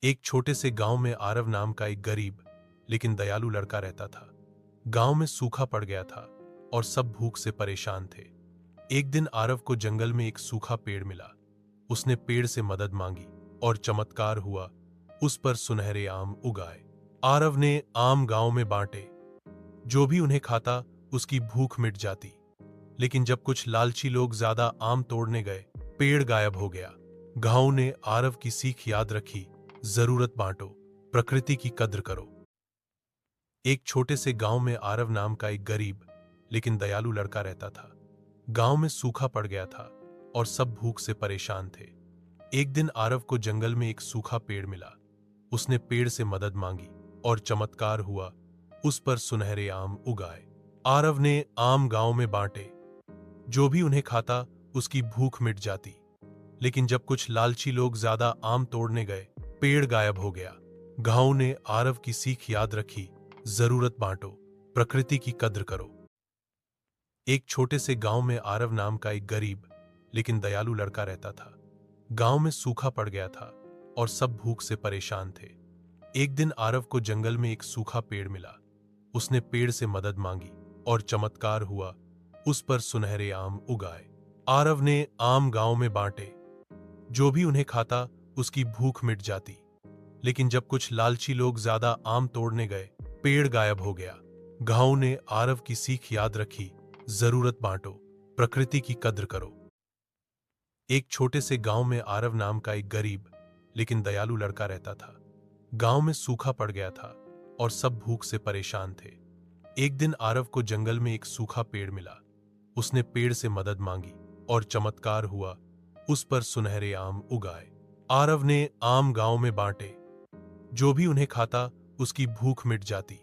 एक छोटे से गांव में आरव नाम का एक गरीब लेकिन दयालु लड़का रहता था। गांव में सूखा पड़ गया था और सब भूख से परेशान थे। एक दिन आरव को जंगल में एक सूखा पेड़ मिला। उसने पेड़ से मदद मांगी और चमत्कार हुआ, उस पर सुनहरे आम उगाए। आरव ने आम गांव में बांटे, जो भी उन्हें खाता उसकी भूख मिट जाती। लेकिन जब कुछ लालची लोग ज्यादा आम तोड़ने गए, पेड़ गायब हो गया। गांव ने आरव की सीख याद रखी, जरूरत बांटो, प्रकृति की कद्र करो। एक छोटे से गांव में आरव नाम का एक गरीब लेकिन दयालु लड़का रहता था। गांव में सूखा पड़ गया था और सब भूख से परेशान थे। एक दिन आरव को जंगल में एक सूखा पेड़ मिला। उसने पेड़ से मदद मांगी और चमत्कार हुआ, उस पर सुनहरे आम उगाए। आरव ने आम गांव में बांटे, जो भी उन्हें खाता उसकी भूख मिट जाती। लेकिन जब कुछ लालची लोग ज्यादा आम तोड़ने गए, पेड़ गायब हो गया। गांव ने आरव की सीख याद रखी, जरूरत बांटो, प्रकृति की कद्र करो। एक छोटे से गांव में आरव नाम का एक गरीब लेकिन दयालु लड़का रहता था। गांव में सूखा पड़ गया था और सब भूख से परेशान थे। एक दिन आरव को जंगल में एक सूखा पेड़ मिला। उसने पेड़ से मदद मांगी और चमत्कार हुआ, उस पर सुनहरे आम उगाए। आरव ने आम गांव में बांटे, जो भी उन्हें खाता उसकी भूख मिट जाती। लेकिन जब कुछ लालची लोग ज्यादा आम तोड़ने गए, पेड़ गायब हो गया। गांव ने आरव की सीख याद रखी, जरूरत बांटो, प्रकृति की कद्र करो। एक छोटे से गांव में आरव नाम का एक गरीब लेकिन दयालु लड़का रहता था। गांव में सूखा पड़ गया था और सब भूख से परेशान थे। एक दिन आरव को जंगल में एक सूखा पेड़ मिला। उसने पेड़ से मदद मांगी और चमत्कार हुआ, उस पर सुनहरे आम उगाए। आरव ने आम गांव में बांटे, जो भी उन्हें खाता उसकी भूख मिट जाती।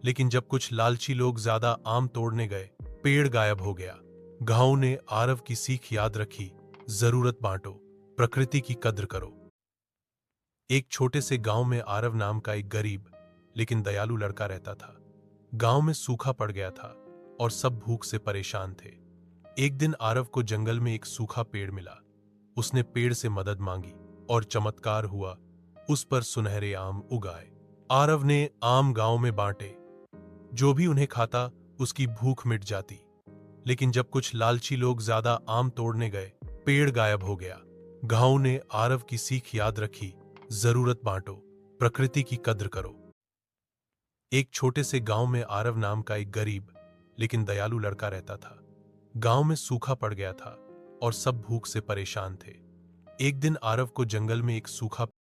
लेकिन जब कुछ लालची लोग ज्यादा आम तोड़ने गए, पेड़ गायब हो गया। गांव ने आरव की सीख याद रखी, जरूरत बांटो, प्रकृति की कद्र करो। एक छोटे से गांव में आरव नाम का एक गरीब लेकिन दयालु लड़का रहता था। गांव में सूखा पड़ गया था और सब भूख से परेशान थे। एक दिन आरव को जंगल में एक सूखा पेड़ मिला। उसने पेड़ से मदद मांगी और चमत्कार हुआ, उस पर सुनहरे आम उगाए। आरव ने आम गांव में बांटे, जो भी उन्हें खाता उसकी भूख मिट जाती। लेकिन जब कुछ लालची लोग ज्यादा आम तोड़ने गए, पेड़ गायब हो गया। गांव ने आरव की सीख याद रखी, जरूरत बांटो, प्रकृति की कद्र करो। एक छोटे से गांव में आरव नाम का एक गरीब लेकिन दयालु लड़का रहता था। गांव में सूखा पड़ गया था और सब भूख से परेशान थे। एक दिन आरव को जंगल में एक सूखा